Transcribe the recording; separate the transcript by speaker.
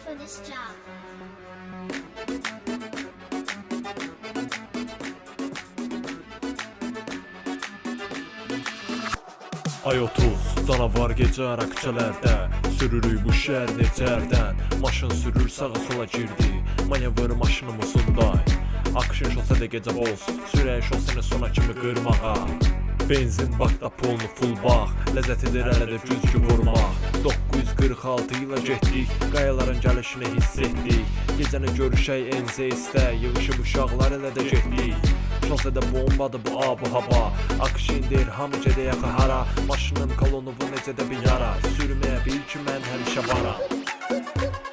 Speaker 1: for this job.
Speaker 2: Ay 30 canavar gecə ara küçələrdə sürürük bu şəhər necərdən. Maşın sürür sağa sola girdi, manevr maşınımız Hyundai. Akşin şosədə gecə boz, sürək şosəni sona kimi qırmağa. Benzin bakda polnu full bağ, ləzzət edir ələdə güzgü vurmaq. 946 ilə getdik, qayaların gəlişini hiss etdik. Gecəni görüşək enzə istə, yığışıb uşaqlar elə də getdik. Şosədə bombadır bu abu hava, akşindir hamı gedə yaxı hara. Maşının kolonuvu necə də bir yara, sürməyə bil ki mən hər işə varam.